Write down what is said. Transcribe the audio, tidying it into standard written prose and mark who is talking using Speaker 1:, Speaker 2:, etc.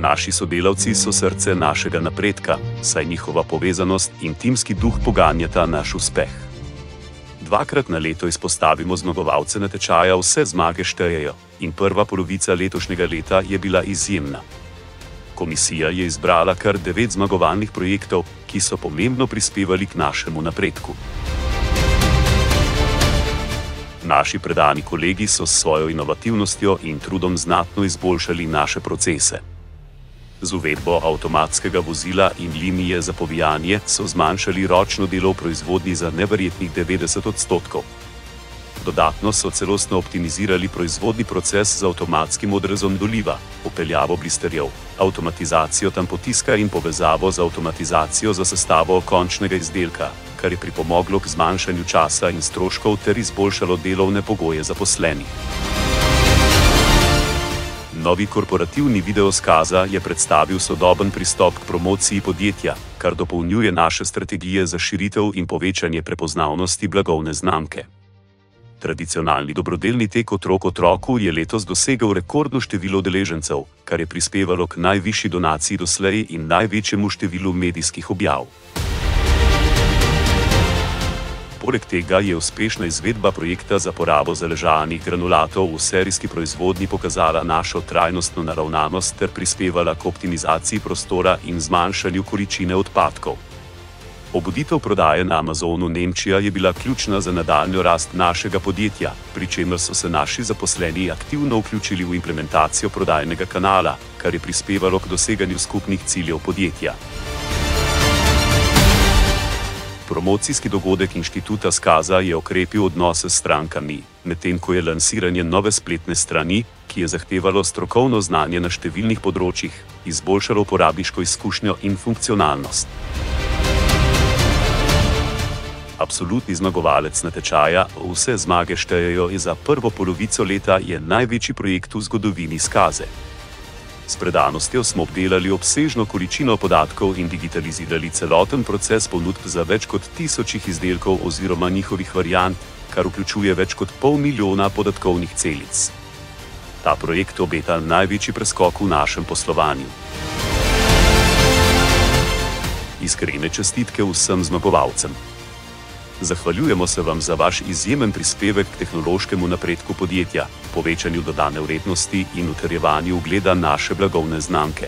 Speaker 1: Naši sodelavci so srce našega napredka, saj njihova povezanost in timski duh poganjata naš uspeh. Dvakrat na leto izpostavimo zmagovalce natečaja Vse zmage štejejo in prva polovica letošnjega leta je bila izjemna. Komisija je izbrala kar 9 zmagovalnih projektov, ki so pomembno prispevali k našemu napredku. Naši predani kolegi so s svojo inovativnostjo in trudom znatno izboljšali naše procese. Z uvedbo avtomatskega vozila in linije za povijanje so zmanjšali ročno delo v proizvodnji za neverjetnih 90%. Dodatno so celostno optimizirali proizvodni proces z avtomatskim odrezom doliva, vpeljavo blisterjev, avtomatizacijo tampotiska in povezavo z avtomatizacijo za sestavo končnega izdelka, kar je pripomoglo k zmanjšanju časa in stroškov ter izboljšalo delovne pogoje zaposlenih. Novi korporativni video skaza je predstavil sodoben pristop k promociji podjetja, kar dopolnjuje naše strategije za širitev in povečanje prepoznavnosti blagovne znamke. Tradicionalni dobrodelni tek Otrok otroku je letos dosegel rekordno število udeležencev, kar je prispevalo k najvišji donaciji doslej in največjemu številu medijskih objav. Poleg tega je uspešna izvedba projekta za porabo zaležanih granulatov v serijski proizvodnji pokazala našo trajnostno naravnanost ter prispevala k optimizaciji prostora in zmanjšanju količine odpadkov. Obuditev prodaje na Amazonu Nemčija je bila ključna za nadaljnjo rast našega podjetja, pri čemer so se naši zaposleni aktivno vključili v implementacijo prodajnega kanala, kar je prispevalo k doseganju skupnih ciljev podjetja. Promocijski dogodek Inštituta Skaza je okrepil odnose s strankami, medtem ko je lansiranje nove spletne strani, ki je zahtevalo strokovno znanje na številnih področjih, izboljšalo uporabniško izkušnjo in funkcionalnost. Absolutni zmagovalec natečaja Vse zmage štejejo za prvo polovico leta je največji projekt v zgodovini Skaze. S predanostjo smo obdelali obsežno količino podatkov in digitalizirali celoten proces ponudb za več kot 1000 izdelkov oziroma njihovih variant, kar vključuje več kot 500 000 podatkovnih celic. Ta projekt obeta največji preskok v našem poslovanju. Iskrene čestitke vsem zmagovalcem. Zahvaljujemo se vam za vaš izjemen prispevek k tehnološkemu napredku podjetja, povečanju dodane vrednosti in utrjevanju ugleda naše blagovne znamke.